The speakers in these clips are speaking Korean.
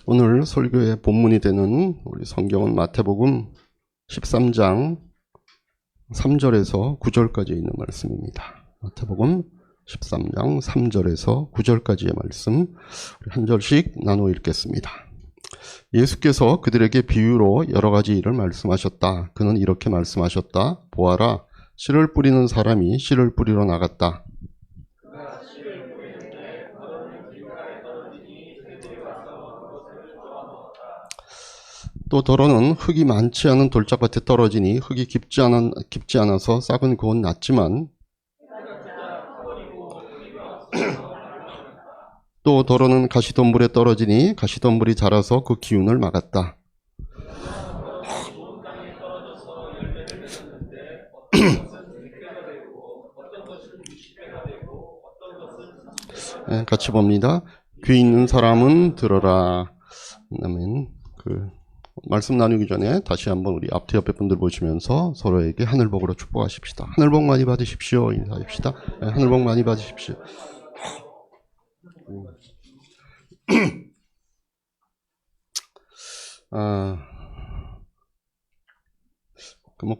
오늘 설교의 본문이 되는 우리 성경은 마태복음 13장 3절에서 9절까지 있는 말씀입니다. 마태복음 13장 3절에서 9절까지의 말씀 한 절씩 나누어 읽겠습니다. 예수께서 그들에게 비유로 여러 가지 일을 말씀하셨다. 그는 이렇게 말씀하셨다. 보아라, 씨를 뿌리는 사람이 씨를 뿌리러 나갔다. 또 더러는 흙이 많지 않은 돌짝밭에 떨어지니 흙이 깊지 않아서 싹은 곧 났지만 또 더러는 가시덤불에 떨어지니 가시덤불이 자라서 그 기운을 막았다. 네, 같이 봅니다. 귀 있는 사람은 들어라. 아멘. 말씀 나누기 전에 다시 한번 우리 앞에 옆에 분들 보시면서 서로에게 하늘복으로 축복하십시다. 하늘복 많이 받으십시오. 인사합시다. 네, 하늘복 많이 받으십시오.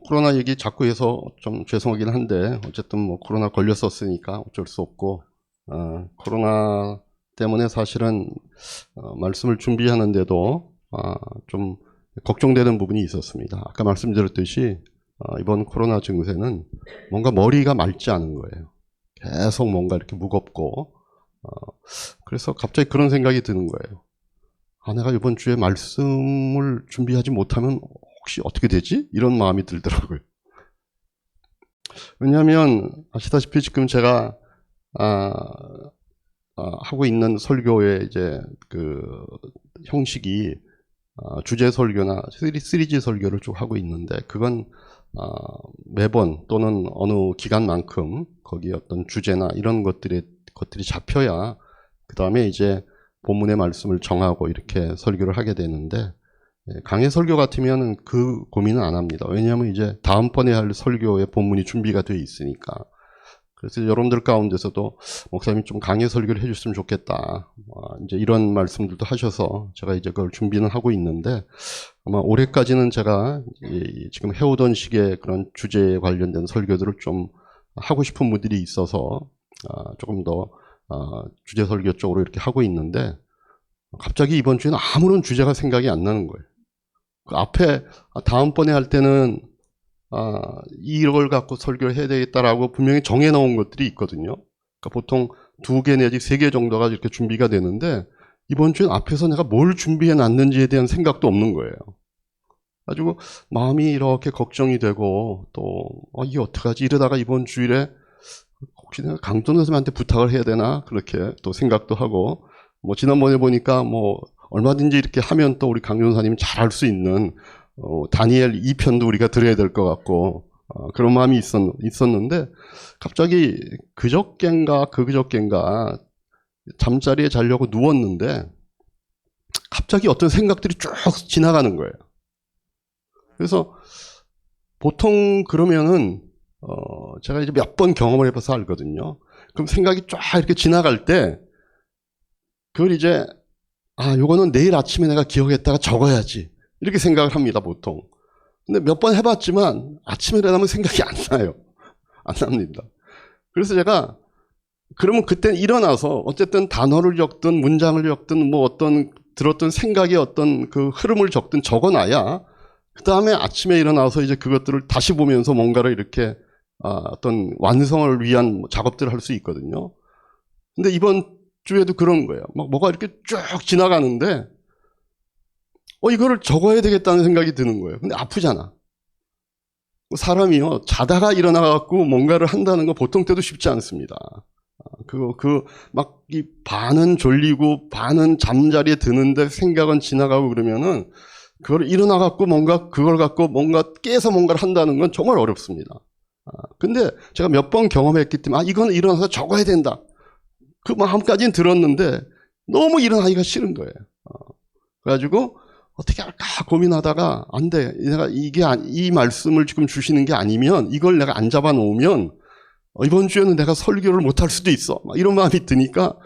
코로나 얘기 자꾸 해서 좀 죄송하긴 한데 어쨌든 코로나 걸렸었으니까 어쩔 수 없고 코로나 때문에 사실은 말씀을 준비하는데도 좀 걱정되는 부분이 있었습니다. 아까 말씀드렸듯이 이번 코로나 증세는 뭔가 머리가 맑지 않은 거예요. 계속 뭔가 이렇게 무겁고 그래서 갑자기 그런 생각이 드는 거예요. 내가 이번 주에 말씀을 준비하지 못하면 혹시 어떻게 되지? 이런 마음이 들더라고요. 왜냐하면 아시다시피 지금 제가 하고 있는 설교의 이제 형식이 주제 설교나 시리즈 설교를 쭉 하고 있는데 그건 매번 또는 어느 기간만큼 거기 어떤 주제나 이런 것들이 잡혀야 그 다음에 이제 본문의 말씀을 정하고 이렇게 설교를 하게 되는데 강해 설교 같으면 그 고민은 안 합니다. 왜냐하면 이제 다음번에 할 설교의 본문이 준비가 되어 있으니까. 그래서 여러분들 가운데서도 목사님이 좀 강해 설교를 해줬으면 좋겠다. 이제 이런 말씀들도 하셔서 제가 이제 그걸 준비는 하고 있는데 아마 올해까지는 제가 지금 해오던 식의 그런 주제에 관련된 설교들을 좀 하고 싶은 분들이 있어서 조금 더 주제 설교 쪽으로 이렇게 하고 있는데 갑자기 이번 주에는 아무런 주제가 생각이 안 나는 거예요. 그 앞에 다음번에 할 때는 이걸 갖고 설교를 해야 되겠다라고 분명히 정해놓은 것들이 있거든요. 그러니까 보통 2개 내지 3개 정도가 이렇게 준비가 되는데 이번 주엔 앞에서 내가 뭘 준비해 놨는지에 대한 생각도 없는 거예요. 가지고 마음이 이렇게 걱정이 되고 또 이게 어떡하지 이러다가 이번 주일에 혹시 내가 강돈 선생님한테 부탁을 해야 되나 그렇게 또 생각도 하고 지난번에 보니까 얼마든지 이렇게 하면 또 우리 강전사님이 잘할 수 있는 다니엘 2편도 우리가 들어야 될 것 같고 그런 마음이 있었는데 갑자기 그저껜가 잠자리에 자려고 누웠는데 갑자기 어떤 생각들이 쭉 지나가는 거예요. 그래서 보통 그러면은 제가 이제 몇 번 경험을 해봐서 알거든요. 그럼 생각이 쫙 이렇게 지나갈 때 그걸 이제 요거는 내일 아침에 내가 기억했다가 적어야지 이렇게 생각을 합니다, 보통. 근데 몇 번 해봤지만 아침에 일어나면 생각이 안 나요. 안 납니다. 그래서 제가 그러면 그때 일어나서 어쨌든 단어를 적든 문장을 적든 어떤 들었던 생각의 어떤 그 흐름을 적든 적어놔야 그 다음에 아침에 일어나서 이제 그것들을 다시 보면서 뭔가를 이렇게 어떤 완성을 위한 작업들을 할 수 있거든요. 근데 이번 주에도 그런 거예요. 뭐가 이렇게 쭉 지나가는데 이거를 적어야 되겠다는 생각이 드는 거예요. 근데 아프잖아. 사람이요, 자다가 일어나갖고 뭔가를 한다는 거 보통 때도 쉽지 않습니다. 이 반은 졸리고 반은 잠자리에 드는데 생각은 지나가고 그러면은 그걸 일어나갖고 그걸 갖고 뭔가 깨서 뭔가를 한다는 건 정말 어렵습니다. 근데 제가 몇 번 경험했기 때문에 이건 일어나서 적어야 된다. 그 마음까지는 들었는데 너무 일어나기가 싫은 거예요. 그래가지고 어떻게 할까 고민하다가 안 돼. 내가 이 말씀을 지금 주시는 게 아니면 이걸 내가 안 잡아놓으면 이번 주에는 내가 설교를 못할 수도 있어. 이런 마음이 드니까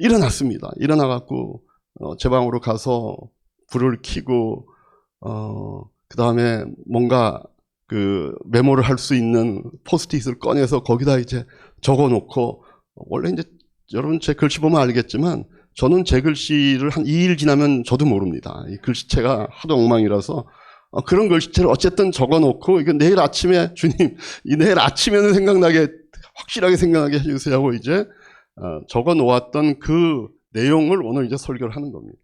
일어났습니다. 일어나갖고 제 방으로 가서 불을 켜고 그 다음에 뭔가 그 메모를 할 수 있는 포스트잇을 꺼내서 거기다 이제 적어놓고, 원래 이제 여러분 제 글씨 보면 알겠지만 저는 제 글씨를 한 2일 지나면 저도 모릅니다. 이 글씨체가 하도 엉망이라서 그런 글씨체를 어쨌든 적어놓고, 이거 내일 아침에 주님 이 내일 아침에는 생각나게 확실하게 생각나게 해주세요 하고 이제 적어놓았던 그 내용을 오늘 이제 설교를 하는 겁니다.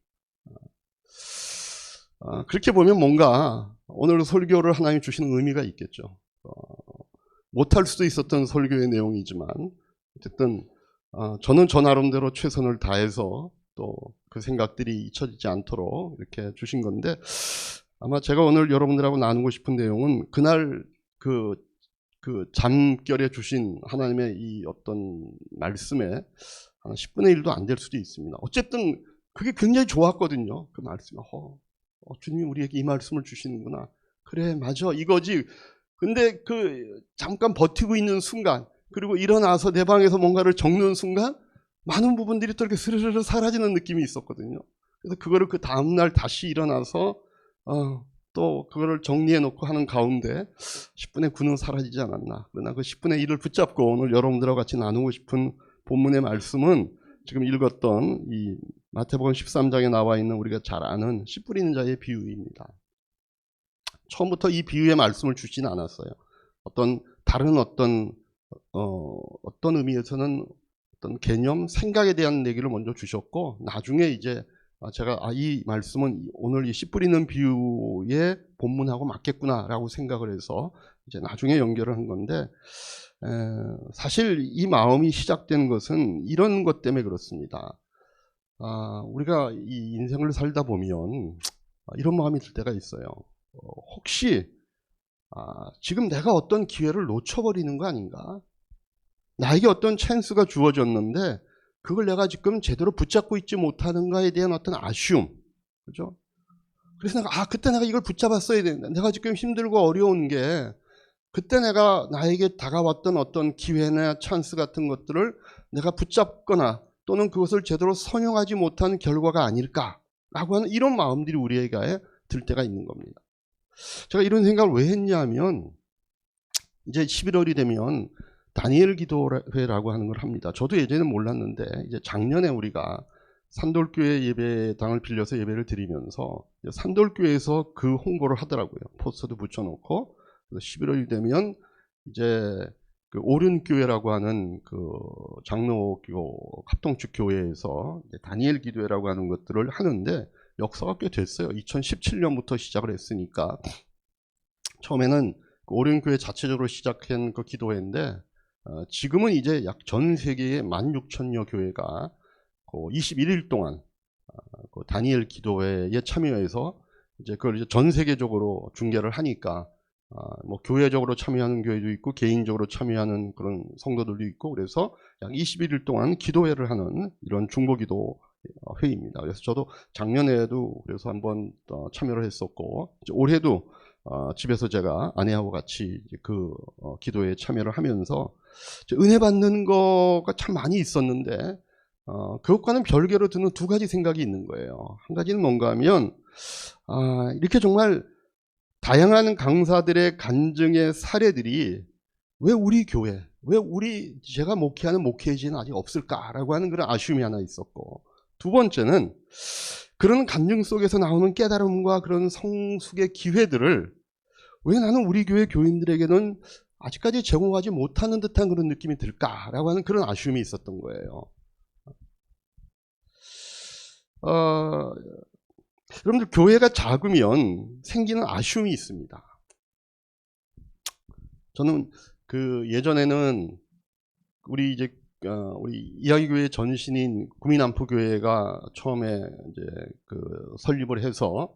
그렇게 보면 뭔가 오늘 설교를 하나님 주시는 의미가 있겠죠. 못할 수도 있었던 설교의 내용이지만 어쨌든 저는 저 나름대로 최선을 다해서 또 그 생각들이 잊혀지지 않도록 이렇게 주신 건데, 아마 제가 오늘 여러분들하고 나누고 싶은 내용은 그날 그 잠결에 주신 하나님의 이 어떤 말씀에 한 10분의 1도 안 될 수도 있습니다. 어쨌든 그게 굉장히 좋았거든요. 그 말씀이 주님이 우리에게 이 말씀을 주시는구나. 그래, 맞아, 이거지. 근데 그 잠깐 버티고 있는 순간, 그리고 일어나서 내 방에서 뭔가를 적는 순간 많은 부분들이 또 이렇게 스르르 사라지는 느낌이 있었거든요. 그래서 그거를 그 다음날 다시 일어나서 또 그거를 정리해 놓고 하는 가운데 10분의 9는 사라지지 않았나. 그러나 그 10분의 1을 붙잡고 오늘 여러분들하고 같이 나누고 싶은 본문의 말씀은 지금 읽었던 이 마태복음 13장에 나와 있는 우리가 잘 아는 씨 뿌리는 자의 비유입니다. 처음부터 이 비유의 말씀을 주진 않았어요. 다른 어떤 의미에서는 어떤 개념, 생각에 대한 얘기를 먼저 주셨고, 나중에 이제 제가 이 말씀은 오늘 이 씨 뿌리는 비유의 본문하고 맞겠구나라고 생각을 해서 이제 나중에 연결을 한 건데, 사실 이 마음이 시작된 것은 이런 것 때문에 그렇습니다. 우리가 이 인생을 살다 보면 이런 마음이 들 때가 있어요. 혹시 지금 내가 어떤 기회를 놓쳐버리는 거 아닌가? 나에게 어떤 찬스가 주어졌는데 그걸 내가 지금 제대로 붙잡고 있지 못하는가에 대한 어떤 아쉬움, 그죠? 그래서 그때 내가 이걸 붙잡았어야 되는데, 내가 지금 힘들고 어려운 게 그때 내가 나에게 다가왔던 어떤 기회나 찬스 같은 것들을 내가 붙잡거나 또는 그것을 제대로 선용하지 못한 결과가 아닐까라고 하는 이런 마음들이 우리에게 들 때가 있는 겁니다. 제가 이런 생각을 왜 했냐면, 이제 11월이 되면 다니엘 기도회라고 하는 걸 합니다. 저도 예전에는 몰랐는데 이제 작년에 우리가 산돌교회 예배당을 빌려서 예배를 드리면서 산돌교회에서 그 홍보를 하더라고요. 포스터도 붙여놓고. 그래서 11월이 되면 이제 그 오륜교회라고 하는 그 장로교 합동축 교회에서 다니엘 기도회라고 하는 것들을 하는데, 역사가 꽤 됐어요. 2017년부터 시작을 했으니까. 처음에는 그 오륜교회 자체적으로 시작한 그 기도회인데, 지금은 이제 약 전 세계의 16,000여 교회가 21일 동안 그 다니엘 기도회에 참여해서 이제 그걸 이제 전 세계적으로 중계를 하니까 뭐 교회적으로 참여하는 교회도 있고 개인적으로 참여하는 그런 성도들도 있고, 그래서 약 21일 동안 기도회를 하는 이런 중보기도 회의입니다. 그래서 저도 작년에도 그래서 한번 참여를 했었고, 올해도 집에서 제가 아내하고 같이 그 기도회에 참여를 하면서 은혜 받는 거가 참 많이 있었는데, 그것과는 별개로 드는 두 가지 생각이 있는 거예요. 한 가지는 뭔가 하면 이렇게 정말 다양한 강사들의 간증의 사례들이 왜 우리 교회, 왜 제가 목회하는 목회지는 아직 없을까라고 하는 그런 아쉬움이 하나 있었고, 두 번째는 그런 간증 속에서 나오는 깨달음과 그런 성숙의 기회들을 왜 나는 우리 교회 교인들에게는 아직까지 제공하지 못하는 듯한 그런 느낌이 들까라고 하는 그런 아쉬움이 있었던 거예요. 여러분들, 교회가 작으면 생기는 아쉬움이 있습니다. 저는 예전에는 우리 이야기교회 전신인 구민안포교회가 처음에 이제 설립을 해서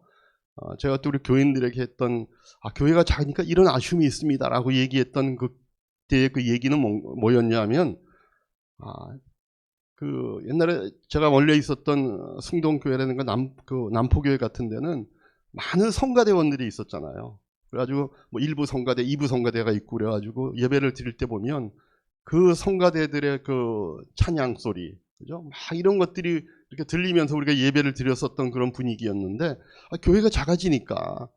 제가 또 우리 교인들에게 했던 교회가 작으니까 이런 아쉬움이 있습니다라고 얘기했던 그때의 그 얘기는 뭐였냐면, 옛날에 제가 원래 있었던 승동교회라든가 남포교회 같은 데는 많은 성가대원들이 있었잖아요. 그래가지고 뭐 1부 성가대, 2부 성가대가 있고 그래가지고 예배를 드릴 때 보면 그 성가대들의 그 찬양 소리, 그죠? 막 이런 것들이 이렇게 들리면서 우리가 예배를 드렸었던 그런 분위기였는데, 교회가 작아지니까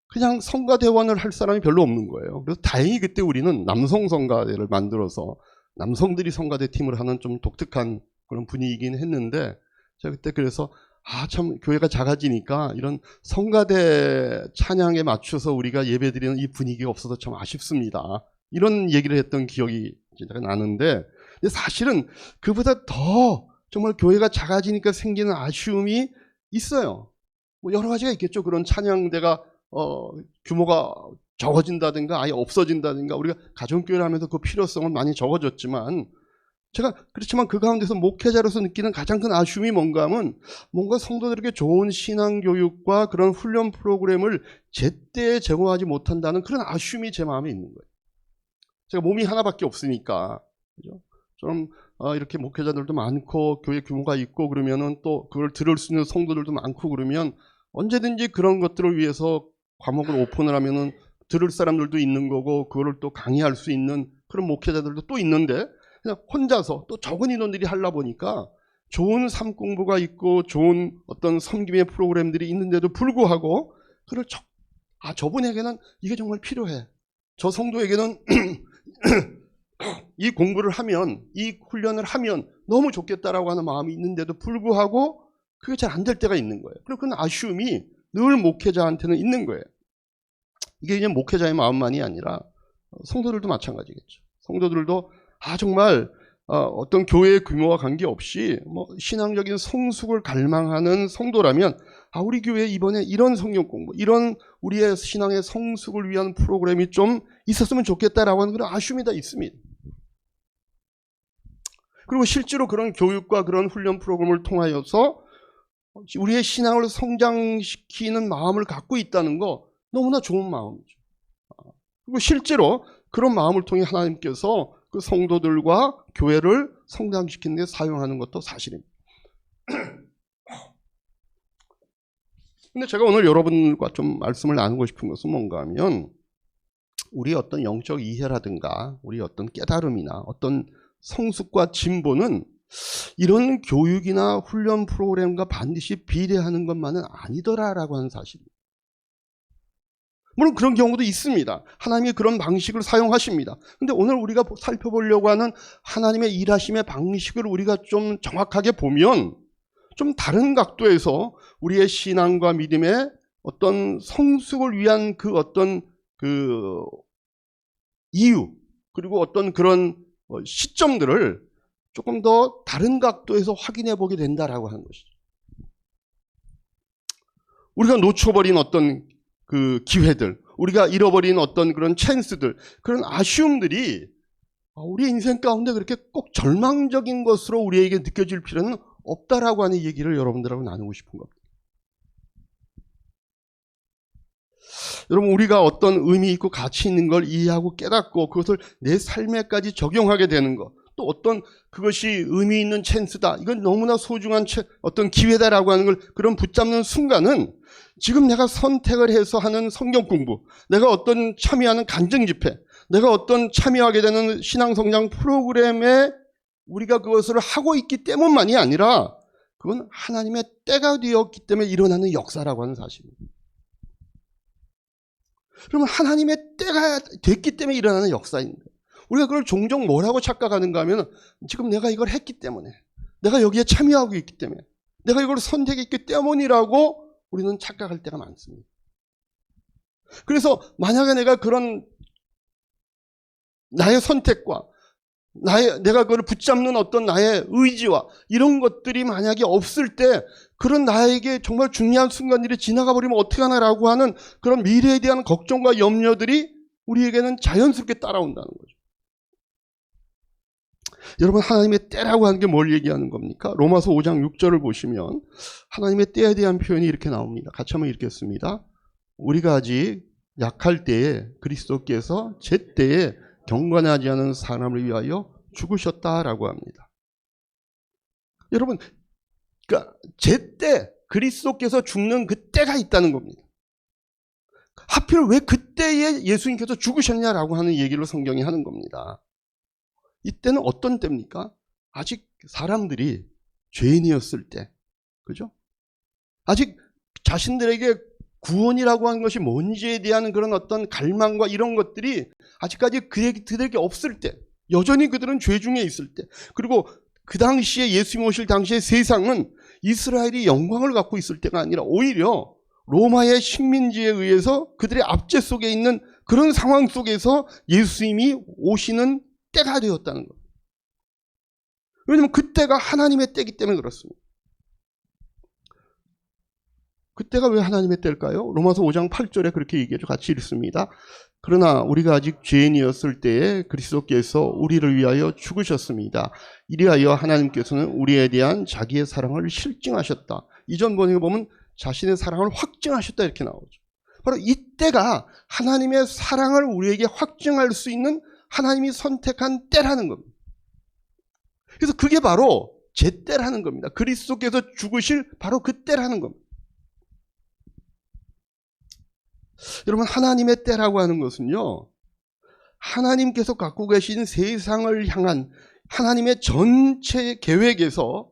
그냥 성가대원을 할 사람이 별로 없는 거예요. 그래서 다행히 그때 우리는 남성 성가대를 만들어서 남성들이 성가대 팀을 하는 좀 독특한 그런 분위기긴 했는데, 제가 그때 그래서 참 교회가 작아지니까 이런 성가대 찬양에 맞춰서 우리가 예배드리는 이 분위기가 없어서 참 아쉽습니다. 이런 얘기를 했던 기억이 나는데, 근데 사실은 그보다 더 정말 교회가 작아지니까 생기는 아쉬움이 있어요. 뭐 여러 가지가 있겠죠. 그런 찬양대가 규모가 적어진다든가 아예 없어진다든가, 우리가 가정교회를 하면서 그 필요성은 많이 적어졌지만, 그렇지만 그 가운데서 목회자로서 느끼는 가장 큰 아쉬움이 뭔가 하면, 뭔가 성도들에게 좋은 신앙교육과 그런 훈련 프로그램을 제때 제공하지 못한다는 그런 아쉬움이 제 마음에 있는 거예요. 제가 몸이 하나밖에 없으니까, 그죠? 좀 이렇게 목회자들도 많고 교회 규모가 있고 그러면은 또 그걸 들을 수 있는 성도들도 많고 그러면 언제든지 그런 것들을 위해서 과목을 오픈을 하면은 들을 사람들도 있는 거고, 그거를 또 강의할 수 있는 그런 목회자들도 또 있는데, 그냥 혼자서 또 적은 인원들이 하려 보니까 좋은 삶 공부가 있고 좋은 어떤 섬김의 프로그램들이 있는데도 불구하고, 그걸 저분에게는 이게 정말 필요해, 저 성도에게는 이 공부를 하면, 이 훈련을 하면 너무 좋겠다라고 하는 마음이 있는데도 불구하고 그게 잘 안 될 때가 있는 거예요. 그리고 그런 아쉬움이 늘 목회자한테는 있는 거예요. 이게 이제 목회자의 마음만이 아니라 성도들도 마찬가지겠죠. 성도들도 정말 어떤 교회의 규모와 관계없이 뭐 신앙적인 성숙을 갈망하는 성도라면, 우리 교회에 이번에 이런 성경 공부, 이런 우리의 신앙의 성숙을 위한 프로그램이 좀 있었으면 좋겠다라고 하는 그런 아쉬움이 다 있습니다. 그리고 실제로 그런 교육과 그런 훈련 프로그램을 통하여서 우리의 신앙을 성장시키는 마음을 갖고 있다는 거 너무나 좋은 마음이죠. 그리고 실제로 그런 마음을 통해 하나님께서 그 성도들과 교회를 성장시키는 데 사용하는 것도 사실입니다. 근데 제가 오늘 여러분과 좀 말씀을 나누고 싶은 것은 뭔가 하면, 우리 어떤 영적 이해라든가 우리 어떤 깨달음이나 어떤 성숙과 진보는 이런 교육이나 훈련 프로그램과 반드시 비례하는 것만은 아니더라라고 하는 사실입니다. 물론 그런 경우도 있습니다. 하나님이 그런 방식을 사용하십니다. 근데 오늘 우리가 살펴보려고 하는 하나님의 일하심의 방식을 우리가 좀 정확하게 보면, 좀 다른 각도에서 우리의 신앙과 믿음의 어떤 성숙을 위한 그 어떤 그 이유, 그리고 어떤 그런 시점들을 조금 더 다른 각도에서 확인해 보게 된다라고 하는 것이죠. 우리가 놓쳐버린 어떤 그 기회들, 우리가 잃어버린 어떤 그런 찬스들, 그런 아쉬움들이 우리 인생 가운데 그렇게 꼭 절망적인 것으로 우리에게 느껴질 필요는 없다라고 하는 얘기를 여러분들하고 나누고 싶은 겁니다. 여러분, 우리가 어떤 의미 있고 가치 있는 걸 이해하고 깨닫고 그것을 내 삶에까지 적용하게 되는 것, 또 어떤 그것이 의미 있는 찬스다, 이건 너무나 소중한 어떤 기회다라고 하는 걸 그런 붙잡는 순간은, 지금 내가 선택을 해서 하는 성경 공부, 내가 어떤 참여하는 간증 집회, 내가 어떤 참여하게 되는 신앙 성장 프로그램에 우리가 그것을 하고 있기 때문만이 아니라, 그건 하나님의 때가 되었기 때문에 일어나는 역사라고 하는 사실입니다. 그러면 하나님의 때가 됐기 때문에 일어나는 역사입니다. 우리가 그걸 종종 뭐라고 착각하는가 하면, 지금 내가 이걸 했기 때문에, 내가 여기에 참여하고 있기 때문에, 내가 이걸 선택했기 때문이라고 우리는 착각할 때가 많습니다. 그래서 만약에 내가 그런 나의 선택과 내가 그걸 붙잡는 어떤 나의 의지와 이런 것들이 만약에 없을 때, 그런 나에게 정말 중요한 순간들이 지나가 버리면 어떡하나라고 하는 그런 미래에 대한 걱정과 염려들이 우리에게는 자연스럽게 따라온다는 거죠. 여러분, 하나님의 때라고 하는 게 뭘 얘기하는 겁니까? 로마서 5장 6절을 보시면 하나님의 때에 대한 표현이 이렇게 나옵니다. 같이 한번 읽겠습니다. 우리가 아직 약할 때에 그리스도께서 제때에 경건하지 않은 사람을 위하여 죽으셨다라고 합니다. 여러분, 그러니까 제때 그리스도께서 죽는 그 때가 있다는 겁니다. 하필 왜 그때에 예수님께서 죽으셨냐라고 하는 얘기를 성경이 하는 겁니다. 이때는 어떤 때입니까? 아직 사람들이 죄인이었을 때, 그죠? 아직 자신들에게 구원이라고 하는 것이 뭔지에 대한 그런 어떤 갈망과 이런 것들이 아직까지 그들에게 없을 때, 여전히 그들은 죄 중에 있을 때, 그리고 그 당시에 예수님 오실 당시에 세상은 이스라엘이 영광을 갖고 있을 때가 아니라 오히려 로마의 식민지에 의해서 그들의 압제 속에 있는 그런 상황 속에서 예수님이 오시는 때가 되었다는 것. 왜냐하면 그때가 하나님의 때이기 때문에 그렇습니다. 그때가 왜 하나님의 때일까요? 로마서 5장 8절에 그렇게 얘기하죠. 같이 읽습니다. 그러나 우리가 아직 죄인이었을 때에 그리스도께서 우리를 위하여 죽으셨습니다. 이리하여 하나님께서는 우리에 대한 자기의 사랑을 실증하셨다. 이전 번역에 보면 자신의 사랑을 확증하셨다 이렇게 나오죠. 바로 이때가 하나님의 사랑을 우리에게 확증할 수 있는 하나님이 선택한 때라는 겁니다. 그래서 그게 바로 제 때라는 겁니다. 그리스도께서 죽으실 바로 그 때라는 겁니다. 여러분, 하나님의 때라고 하는 것은요, 하나님께서 갖고 계신 세상을 향한 하나님의 전체 계획에서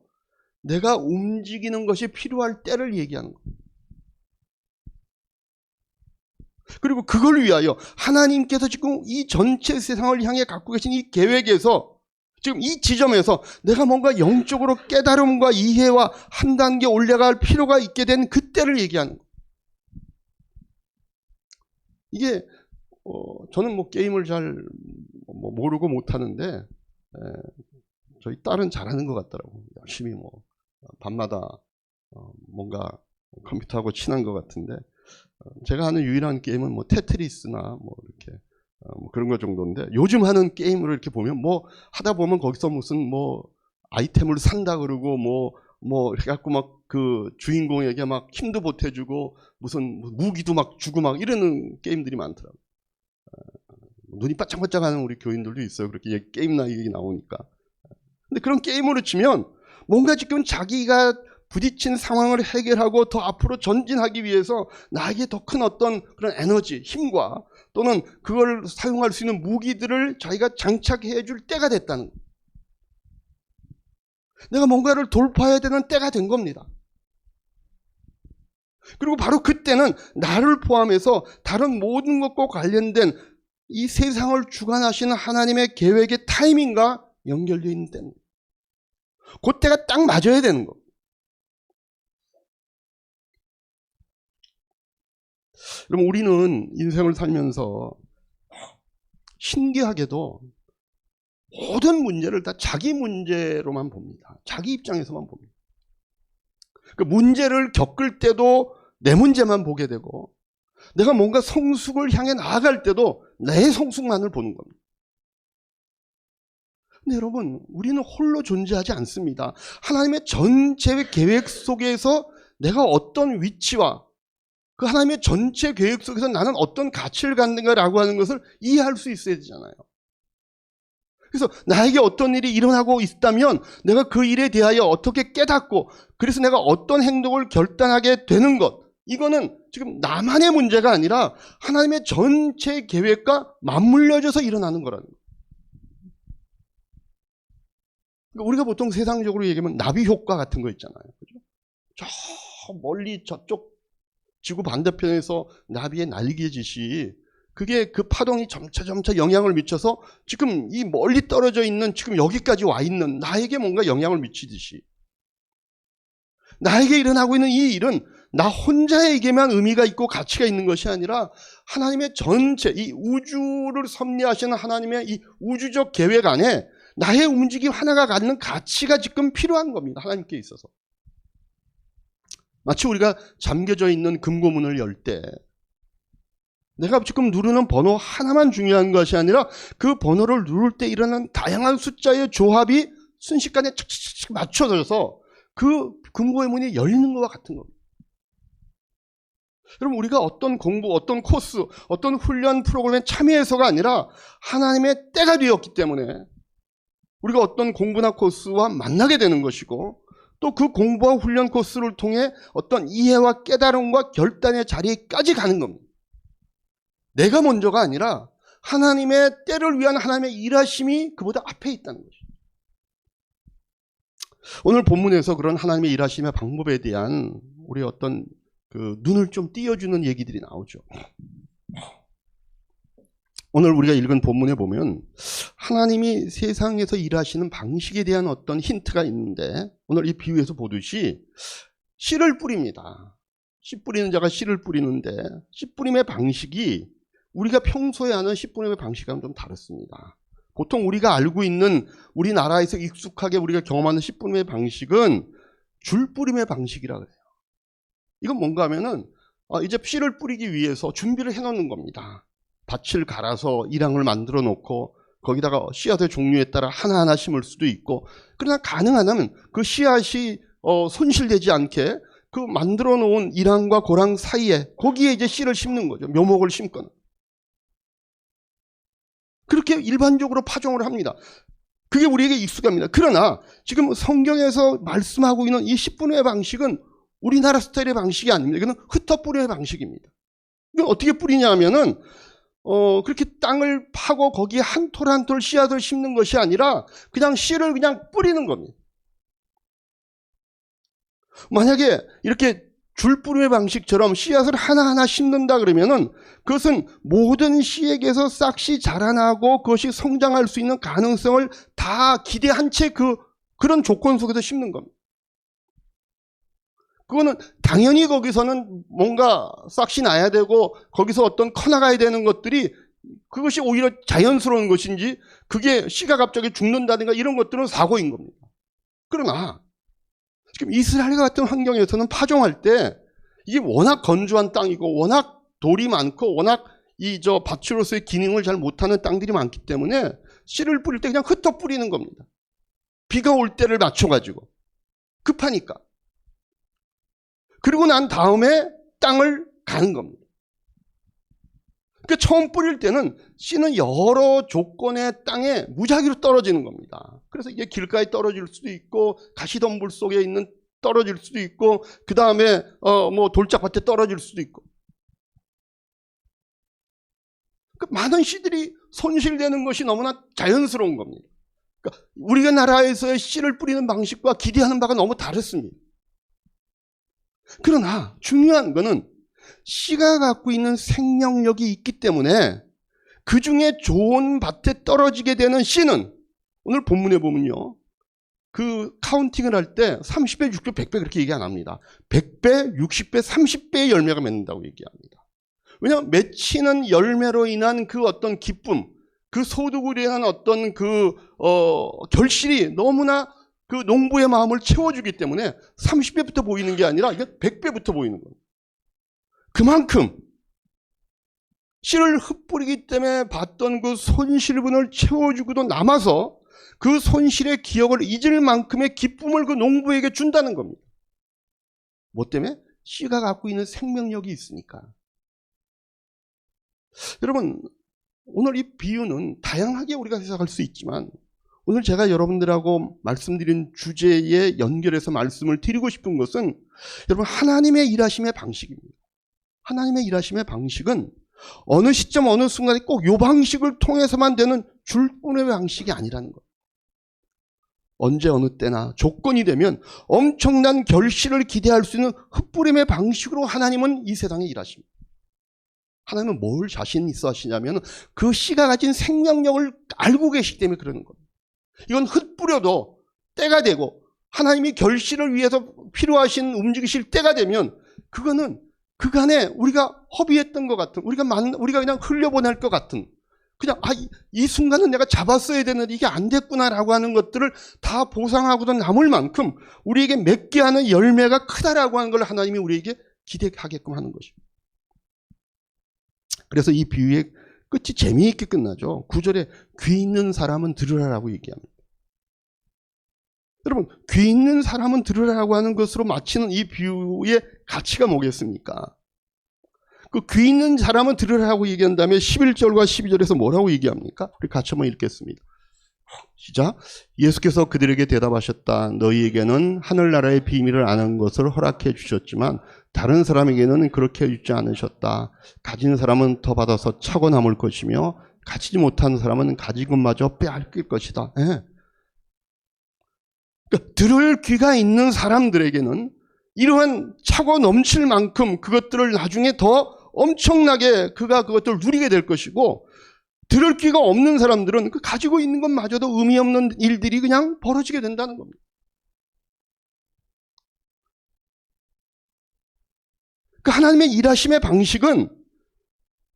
내가 움직이는 것이 필요할 때를 얘기하는 겁니다. 그리고 그걸 위하여 하나님께서 지금 이 전체 세상을 향해 갖고 계신 이 계획에서 지금 이 지점에서 내가 뭔가 영적으로 깨달음과 이해와 한 단계 올라갈 필요가 있게 된 그때를 얘기하는 거예요. 이게 저는 뭐 게임을 잘 모르고 못하는데 저희 딸은 잘하는 것 같더라고요. 열심히 뭐 밤마다 뭔가 컴퓨터하고 친한 것 같은데 제가 하는 유일한 게임은 뭐 테트리스나 뭐 이렇게 뭐 그런 것 정도인데 요즘 하는 게임을 이렇게 보면 뭐 하다 보면 거기서 무슨 뭐 아이템을 산다 그러고 뭐 이렇게 갖고 막 그 주인공에게 막 힘도 보태주고 무슨 무기도 막 주고 막 이러는 게임들이 많더라고요. 눈이 바짝바짝하는 우리 교인들도 있어요. 그렇게 게임 얘기 나오니까. 근데 그런 게임으로 치면 뭔가 지금 자기가 부딪힌 상황을 해결하고 더 앞으로 전진하기 위해서 나에게 더 큰 어떤 그런 에너지, 힘과 또는 그걸 사용할 수 있는 무기들을 자기가 장착해 줄 때가 됐다는 거예요. 내가 뭔가를 돌파해야 되는 때가 된 겁니다. 그리고 바로 그때는 나를 포함해서 다른 모든 것과 관련된 이 세상을 주관하시는 하나님의 계획의 타이밍과 연결되어 있는 때입니다. 그때가 딱 맞아야 되는 거. 그럼 우리는 인생을 살면서 신기하게도 모든 문제를 다 자기 문제로만 봅니다. 자기 입장에서만 봅니다. 그 문제를 겪을 때도 내 문제만 보게 되고 내가 뭔가 성숙을 향해 나아갈 때도 내 성숙만을 보는 겁니다. 근데 여러분, 우리는 홀로 존재하지 않습니다. 하나님의 전체 계획 속에서 내가 어떤 위치와 그 하나님의 전체 계획 속에서 나는 어떤 가치를 갖는가라고 하는 것을 이해할 수 있어야 되잖아요. 그래서 나에게 어떤 일이 일어나고 있다면 내가 그 일에 대하여 어떻게 깨닫고 그래서 내가 어떤 행동을 결단하게 되는 것, 이거는 지금 나만의 문제가 아니라 하나님의 전체 계획과 맞물려져서 일어나는 거라는 거예요. 그러니까 우리가 보통 세상적으로 얘기하면 나비 효과 같은 거 있잖아요. 그죠? 저 멀리 저쪽 지구 반대편에서 나비의 날개짓이 그게 그 파동이 점차 영향을 미쳐서 지금 이 멀리 떨어져 있는 지금 여기까지 와 있는 나에게 뭔가 영향을 미치듯이 나에게 일어나고 있는 이 일은 나 혼자에게만 의미가 있고 가치가 있는 것이 아니라 하나님의 전체 이 우주를 섭리하시는 하나님의 이 우주적 계획 안에 나의 움직임 하나가 갖는 가치가 지금 필요한 겁니다. 하나님께 있어서. 마치 우리가 잠겨져 있는 금고문을 열 때 내가 지금 누르는 번호 하나만 중요한 것이 아니라 그 번호를 누를 때 일어나는 다양한 숫자의 조합이 순식간에 착착착 맞춰져서 그 금고의 문이 열리는 것과 같은 겁니다. 여러분, 우리가 어떤 공부, 어떤 코스, 어떤 훈련 프로그램에 참여해서가 아니라 하나님의 때가 되었기 때문에 우리가 어떤 공부나 코스와 만나게 되는 것이고 또 그 공부와 훈련 코스를 통해 어떤 이해와 깨달음과 결단의 자리에까지 가는 겁니다. 내가 먼저가 아니라 하나님의 때를 위한 하나님의 일하심이 그보다 앞에 있다는 것이죠. 오늘 본문에서 그런 하나님의 일하심의 방법에 대한 우리 어떤 그 눈을 좀 띄워주는 얘기들이 나오죠. 오늘 우리가 읽은 본문에 보면 하나님이 세상에서 일하시는 방식에 대한 어떤 힌트가 있는데, 오늘 이 비유에서 보듯이 씨를 뿌립니다. 씨 뿌리는 자가 씨를 뿌리는데, 씨 뿌림의 방식이 우리가 평소에 하는 씨 뿌림의 방식과는 좀 다릅니다. 보통 우리가 알고 있는 우리나라에서 익숙하게 우리가 경험하는 씨 뿌림의 방식은 줄 뿌림의 방식이라고 해요. 이건 뭔가 하면은 이제 씨를 뿌리기 위해서 준비를 해놓는 겁니다. 밭을 갈아서 일항을 만들어 놓고 거기다가 씨앗의 종류에 따라 하나하나 심을 수도 있고, 그러나 가능하다면 그 씨앗이 손실되지 않게 그 만들어 놓은 일항과 고랑 사이에 거기에 이제 씨를 심는 거죠. 묘목을 심거나. 그렇게 일반적으로 파종을 합니다. 그게 우리에게 익숙합니다. 그러나 지금 성경에서 말씀하고 있는 이 씨 뿌림의 방식은 우리나라 스타일의 방식이 아닙니다. 이거는 흩어 뿌림의 방식입니다. 이건 어떻게 뿌리냐 하면은 그렇게 땅을 파고 거기에 한 톨 한 톨 씨앗을 심는 것이 아니라 그냥 씨를 그냥 뿌리는 겁니다. 만약에 이렇게 줄 뿌림의 방식처럼 씨앗을 하나하나 심는다 그러면은 그것은 모든 씨에게서 싹이 자라나고 그것이 성장할 수 있는 가능성을 다 기대한 채 그런 조건 속에서 심는 겁니다. 그거는 당연히 거기서는 뭔가 싹이 나야 되고 거기서 어떤 커나가야 되는 것들이, 그것이 오히려 자연스러운 것인지 그게 씨가 갑자기 죽는다든가 이런 것들은 사고인 겁니다. 그러나 지금 이스라엘 같은 환경에서는 파종할 때 이게 워낙 건조한 땅이고 워낙 돌이 많고 워낙 밭으로서의 기능을 잘 못하는 땅들이 많기 때문에 씨를 뿌릴 때 그냥 흩어 뿌리는 겁니다. 비가 올 때를 맞춰가지고 급하니까. 그리고 난 다음에 땅을 가는 겁니다. 그러니까 처음 뿌릴 때는 씨는 여러 조건의 땅에 무작위로 떨어지는 겁니다. 그래서 이게 길가에 떨어질 수도 있고 가시덤불 속에 있는 떨어질 수도 있고 그 다음에 돌짝밭에 떨어질 수도 있고, 그러니까 많은 씨들이 손실되는 것이 너무나 자연스러운 겁니다. 그러니까 우리가 나라에서의 씨를 뿌리는 방식과 기대하는 바가 너무 다릅니다. 그러나 중요한 것은 씨가 갖고 있는 생명력이 있기 때문에 그 중에 좋은 밭에 떨어지게 되는 씨는, 오늘 본문에 보면요, 그 카운팅을 할 때 30배, 60배, 100배 그렇게 얘기 안 합니다. 100배, 60배, 30배의 열매가 맺는다고 얘기합니다. 왜냐하면 맺히는 열매로 인한 그 어떤 기쁨, 그 소득으로 인한 어떤 결실이 너무나 그 농부의 마음을 채워주기 때문에 30배부터 보이는 게 아니라 이게 100배부터 보이는 거예요. 그만큼 씨를 흩뿌리기 때문에 받던 그 손실분을 채워주고도 남아서 그 손실의 기억을 잊을 만큼의 기쁨을 그 농부에게 준다는 겁니다. 뭐 때문에? 씨가 갖고 있는 생명력이 있으니까. 여러분, 오늘 이 비유는 다양하게 우리가 해석할 수 있지만 오늘 제가 여러분들하고 말씀드린 주제에 연결해서 말씀을 드리고 싶은 것은, 여러분, 하나님의 일하심의 방식입니다. 하나님의 일하심의 방식은 어느 시점 어느 순간에 꼭 이 방식을 통해서만 되는 줄뿐의 방식이 아니라는 거예요. 언제 어느 때나 조건이 되면 엄청난 결실을 기대할 수 있는 흩뿌림의 방식으로 하나님은 이 세상에 일하십니다. 하나님은 뭘 자신 있어 하시냐면 그 씨가 가진 생명력을 알고 계시기 때문에 그러는 겁니다. 이건 흩뿌려도 때가 되고 하나님이 결실을 위해서 필요하신 움직이실 때가 되면 그거는 그간에 우리가 허비했던 것 같은, 우리가 그냥 흘려보낼 것 같은, 그냥 이 순간은 내가 잡았어야 되는데 이게 안 됐구나라고 하는 것들을 다 보상하고도 남을 만큼 우리에게 맺게 하는 열매가 크다라고 하는 걸 하나님이 우리에게 기대하게끔 하는 것입니다. 그래서 이 비유의 끝이 재미있게 끝나죠. 9절에 귀 있는 사람은 들으라라고 얘기합니다. 여러분, 귀 있는 사람은 들으라고 하는 것으로 마치는 이 비유의 가치가 뭐겠습니까? 그 귀 있는 사람은 들으라고 얘기한 다음에 11절과 12절에서 뭐라고 얘기합니까? 우리 같이 한번 읽겠습니다. 시작. 예수께서 그들에게 대답하셨다. 너희에게는 하늘나라의 비밀을 아는 것을 허락해 주셨지만 다른 사람에게는 그렇게 해주지 않으셨다. 가진 사람은 더 받아서 차고 남을 것이며 가지지 못한 사람은 가진 것마저 빼앗길 것이다. 네. 그러니까 들을 귀가 있는 사람들에게는 이러한 차고 넘칠 만큼 그것들을 나중에 더 엄청나게 그가 그것들을 누리게 될 것이고, 들을 귀가 없는 사람들은 그 가지고 있는 것마저도 의미 없는 일들이 그냥 벌어지게 된다는 겁니다. 그 하나님의 일하심의 방식은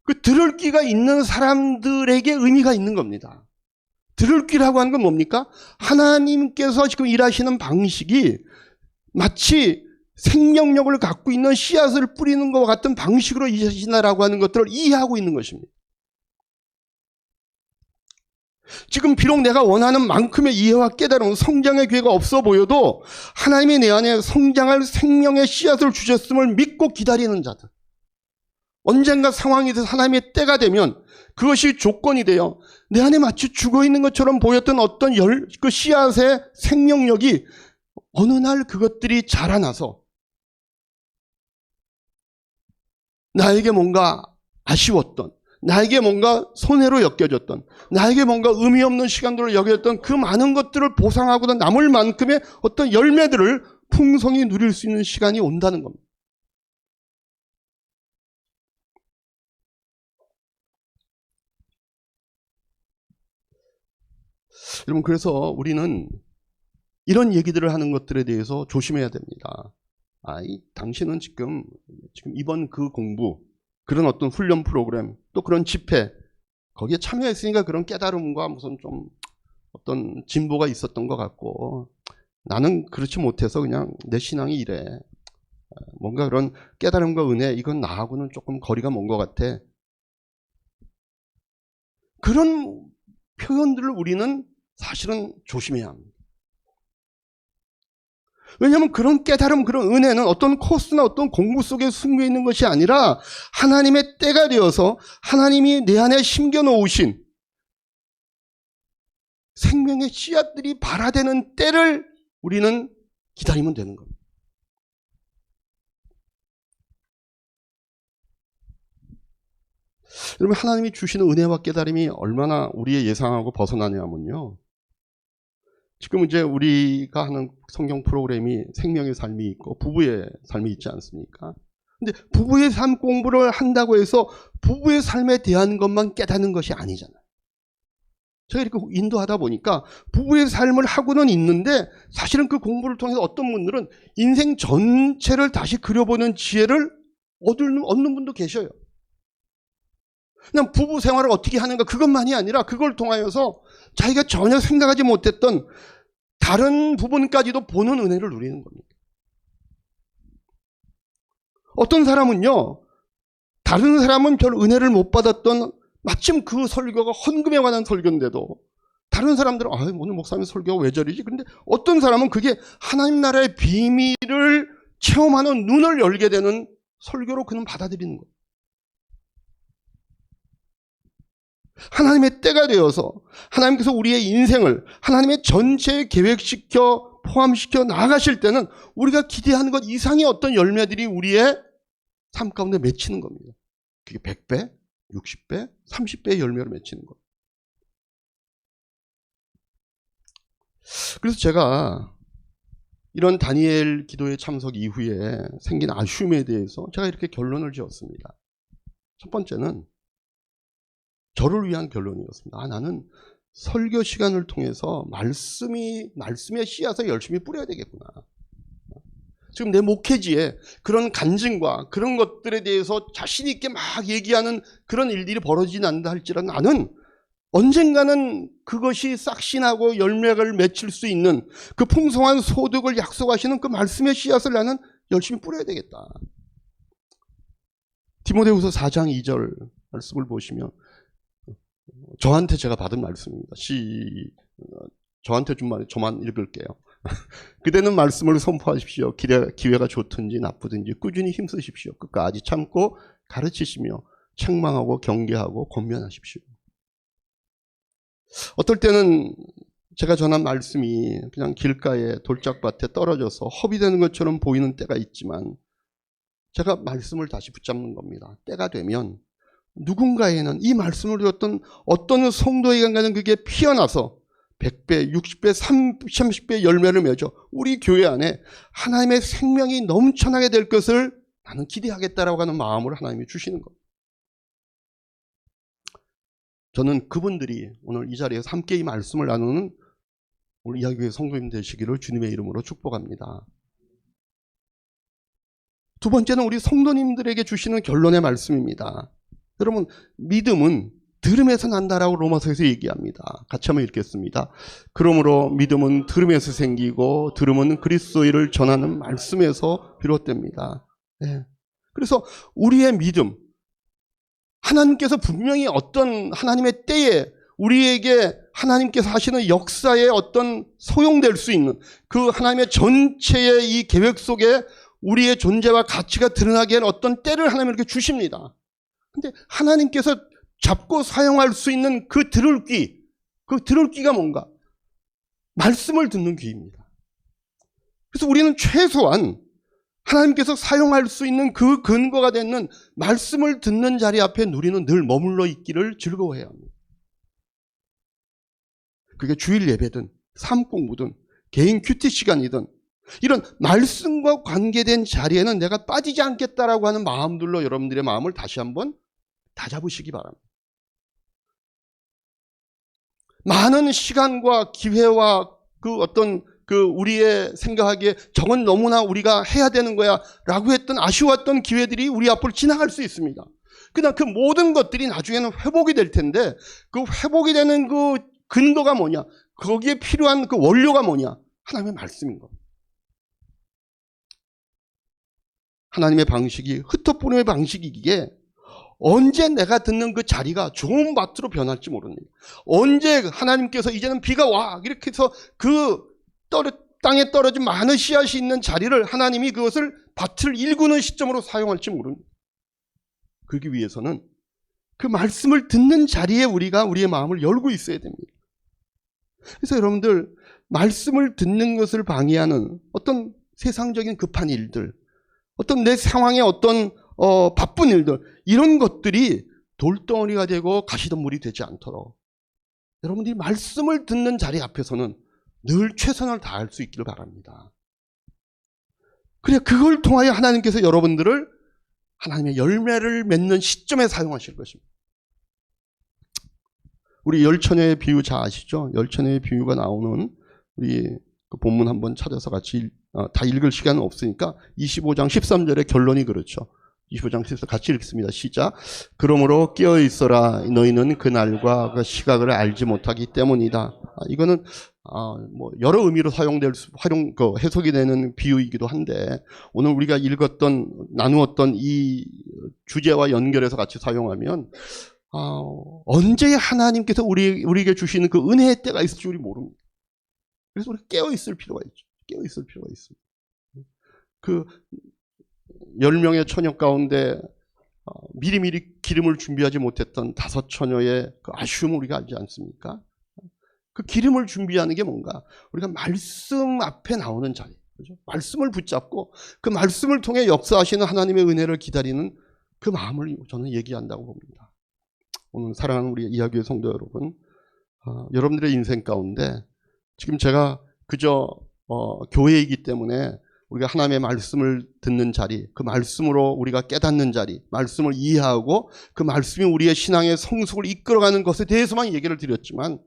그 들을 귀가 있는 사람들에게 의미가 있는 겁니다. 들을 귀라고 하는 건 뭡니까? 하나님께서 지금 일하시는 방식이 마치 생명력을 갖고 있는 씨앗을 뿌리는 것과 같은 방식으로 일하신다라고 하는 것들을 이해하고 있는 것입니다. 지금 비록 내가 원하는 만큼의 이해와 깨달음, 성장의 기회가 없어 보여도 하나님이 내 안에 성장할 생명의 씨앗을 주셨음을 믿고 기다리는 자들, 언젠가 상황이 돼서 하나님의 때가 되면 그것이 조건이 되어 내 안에 마치 죽어있는 것처럼 보였던 어떤 그 씨앗의 생명력이 어느 날 그것들이 자라나서 나에게 뭔가 아쉬웠던, 나에게 뭔가 손해로 여겨졌던, 나에게 뭔가 의미 없는 시간들을 여겨졌던 그 많은 것들을 보상하고도 남을 만큼의 어떤 열매들을 풍성히 누릴 수 있는 시간이 온다는 겁니다. 여러분, 그래서 우리는 이런 얘기들을 하는 것들에 대해서 조심해야 됩니다. 당신은 지금 이번 그 공부, 그런 어떤 훈련 프로그램, 또 그런 집회, 거기에 참여했으니까 그런 깨달음과 무슨 좀 어떤 진보가 있었던 것 같고, 나는 그렇지 못해서 그냥 내 신앙이 이래. 뭔가 그런 깨달음과 은혜, 이건 나하고는 조금 거리가 먼 것 같아. 그런 표현들을 우리는 사실은 조심해야 합니다. 왜냐하면 그런 깨달음, 그런 은혜는 어떤 코스나 어떤 공부 속에 숨겨 있는 것이 아니라 하나님의 때가 되어서 하나님이 내 안에 심겨놓으신 생명의 씨앗들이 발화되는 때를 우리는 기다리면 되는 겁니다. 여러분, 하나님이 주시는 은혜와 깨달음이 얼마나 우리의 예상하고 벗어나냐면요, 지금 이제 우리가 하는 성경 프로그램이 생명의 삶이 있고 부부의 삶이 있지 않습니까? 근데 부부의 삶 공부를 한다고 해서 부부의 삶에 대한 것만 깨닫는 것이 아니잖아요. 제가 이렇게 인도하다 보니까 부부의 삶을 하고는 있는데 사실은 그 공부를 통해서 어떤 분들은 인생 전체를 다시 그려보는 지혜를 얻는 분도 계셔요. 그냥 부부 생활을 어떻게 하는가 그것만이 아니라 그걸 통하여서 자기가 전혀 생각하지 못했던 다른 부분까지도 보는 은혜를 누리는 겁니다. 어떤 사람은요, 다른 사람은 별 은혜를 못 받았던 마침 그 설교가 헌금에 관한 설교인데도 다른 사람들은 오늘 목사님 설교가 왜 저리지? 그런데 어떤 사람은 그게 하나님 나라의 비밀을 체험하는 눈을 열게 되는 설교로 그는 받아들이는 거예요. 하나님의 때가 되어서 하나님께서 우리의 인생을 하나님의 전체에 계획시켜 포함시켜 나아가실 때는 우리가 기대하는 것 이상의 어떤 열매들이 우리의 삶 가운데 맺히는 겁니다. 그게 100배, 60배, 30배의 열매를 맺히는 겁니다. 그래서 제가 이런 다니엘 기도회 참석 이후에 생긴 아쉬움에 대해서 제가 이렇게 결론을 지었습니다. 첫 번째는 저를 위한 결론이었습니다. 나는 설교 시간을 통해서 말씀의 씨앗을 열심히 뿌려야 되겠구나. 지금 내 목회지에 그런 간증과 그런 것들에 대해서 자신 있게 막 얘기하는 그런 일들이 벌어지지 않는다 할지라도 나는 언젠가는 그것이 싹신하고 열매를 맺힐 수 있는 그 풍성한 소득을 약속하시는 그 말씀의 씨앗을 나는 열심히 뿌려야 되겠다. 디모데후서 4장 2절 말씀을 보시면 저한테 제가 받은 말씀입니다. 저한테 준 말, 저만 읽을게요. 그대는 말씀을 선포하십시오. 기회가 좋든지 나쁘든지 꾸준히 힘쓰십시오. 끝까지 참고 가르치시며 책망하고 경계하고 권면하십시오. 어떨 때는 제가 전한 말씀이 그냥 길가에 돌짝밭에 떨어져서 허비되는 것처럼 보이는 때가 있지만 제가 말씀을 다시 붙잡는 겁니다. 때가 되면 누군가에는 이 말씀을 들었던 어떤 성도에게는 그게 피어나서 100배, 60배, 30배 열매를 맺어 우리 교회 안에 하나님의 생명이 넘쳐나게 될 것을 나는 기대하겠다라고 하는 마음을 하나님이 주시는 겁니다. 저는 그분들이 오늘 이 자리에서 함께 이 말씀을 나누는 우리 이야기의 성도님 되시기를 주님의 이름으로 축복합니다. 두 번째는 우리 성도님들에게 주시는 결론의 말씀입니다. 여러분, 믿음은 들음에서 난다라고 로마서에서 얘기합니다. 같이 한번 읽겠습니다. 그러므로 믿음은 들음에서 생기고 들음은 그리스도를 전하는 말씀에서 비롯됩니다. 네. 그래서 우리의 믿음, 하나님께서 분명히 어떤 하나님의 때에 우리에게 하나님께서 하시는 역사에 어떤 소용될 수 있는 그 하나님의 전체의 이 계획 속에 우리의 존재와 가치가 드러나게 하는 어떤 때를 하나님 이렇게 주십니다. 근데 하나님께서 잡고 사용할 수 있는 그 들을 귀, 그 들을 귀가 뭔가? 말씀을 듣는 귀입니다. 그래서 우리는 최소한 하나님께서 사용할 수 있는 그 근거가 되는 말씀을 듣는 자리 앞에 우리는 늘 머물러 있기를 즐거워해야 합니다. 그게 주일 예배든 삶 공부든 개인 큐티 시간이든 이런 말씀과 관계된 자리에는 내가 빠지지 않겠다라고 하는 마음들로 여러분들의 마음을 다시 한번 다잡으시기 바랍니다. 많은 시간과 기회와 그 어떤 그 우리의 생각하기에 저건 너무나 우리가 해야 되는 거야 라고 했던 아쉬웠던 기회들이 우리 앞으로 지나갈 수 있습니다. 그러나 그 모든 것들이 나중에는 회복이 될 텐데 그 회복이 되는 그 근거가 뭐냐? 거기에 필요한 그 원료가 뭐냐? 하나님의 말씀인 겁니다. 하나님의 방식이 흩어보는 방식이기에 언제 내가 듣는 그 자리가 좋은 밭으로 변할지 모릅니다. 언제 하나님께서 이제는 비가 와 이렇게 해서 그 땅에 떨어진 많은 씨앗이 있는 자리를 하나님이 그것을 밭을 일구는 시점으로 사용할지 모릅니다. 그러기 위해서는 그 말씀을 듣는 자리에 우리가 우리의 마음을 열고 있어야 됩니다. 그래서 여러분들 말씀을 듣는 것을 방해하는 어떤 세상적인 급한 일들, 어떤 내 상황에 어떤 바쁜 일들, 이런 것들이 돌덩어리가 되고 가시덤불이 되지 않도록 여러분들이 말씀을 듣는 자리 앞에서는 늘 최선을 다할 수 있기를 바랍니다. 그래, 그걸 통하여 하나님께서 여러분들을 하나님의 열매를 맺는 시점에 사용하실 것입니다. 우리 열처녀의 비유 잘 아시죠? 열처녀의 비유가 나오는 우리 그 본문 한번 찾아서 같이 다 읽을 시간은 없으니까 25장 13절의 결론이 그렇죠. 25장 14절 같이 읽습니다. 시작. 그러므로 깨어 있어라. 너희는 그날과 그 시각을 알지 못하기 때문이다. 이거는 뭐 여러 의미로 해석이 되는 비유이기도 한데 오늘 우리가 나누었던 이 주제와 연결해서 같이 사용하면 언제 하나님께서 우리에게 주시는 그 은혜의 때가 있을지 우리 모릅니다. 그래서 우리 깨어 있을 필요가 있죠. 깨어 있을 필요가 있습니다. 그 10명의 처녀 가운데 미리미리 기름을 준비하지 못했던 5 처녀의 그 아쉬움을 우리가 알지 않습니까? 그 기름을 준비하는 게 뭔가? 우리가 말씀 앞에 나오는 자리, 그죠? 말씀을 붙잡고 그 말씀을 통해 역사하시는 하나님의 은혜를 기다리는 그 마음을 저는 얘기한다고 봅니다. 오늘 사랑하는 우리 이야기의 성도 여러분, 여러분들의 인생 가운데 지금 제가 그저 교회이기 때문에 우리가 하나님의 말씀을 듣는 자리, 그 말씀으로 우리가 깨닫는 자리, 말씀을 이해하고 그 말씀이 우리의 신앙의 성숙을 이끌어가는 것에 대해서만 얘기를 드렸지만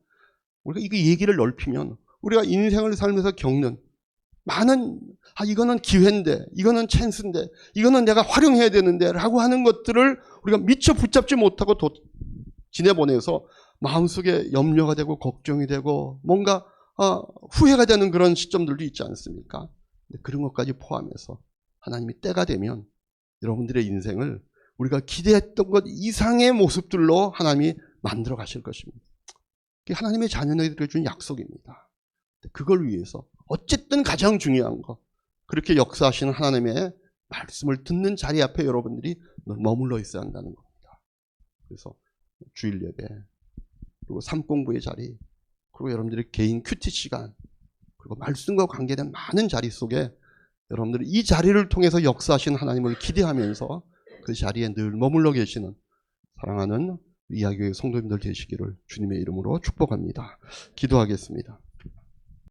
우리가 이 얘기를 넓히면 우리가 인생을 살면서 겪는 많은 이거는 기회인데, 이거는 찬스인데, 이거는 내가 활용해야 되는데 라고 하는 것들을 우리가 미처 붙잡지 못하고 지내보내서 마음속에 염려가 되고 걱정이 되고 뭔가 후회가 되는 그런 시점들도 있지 않습니까? 그런 것까지 포함해서 하나님이 때가 되면 여러분들의 인생을 우리가 기대했던 것 이상의 모습들로 하나님이 만들어 가실 것입니다. 그게 하나님의 자녀들에게 준 약속입니다. 그걸 위해서 어쨌든 가장 중요한 거, 그렇게 역사하시는 하나님의 말씀을 듣는 자리 앞에 여러분들이 머물러 있어야 한다는 겁니다. 그래서 주일 예배, 그리고 삶 공부의 자리, 그리고 여러분들의 개인 큐티 시간, 그리고 말씀과 관계된 많은 자리 속에 여러분들이 이 자리를 통해서 역사하시는 하나님을 기대하면서 그 자리에 늘 머물러 계시는 사랑하는 이야기의 성도님들 되시기를 주님의 이름으로 축복합니다. 기도하겠습니다.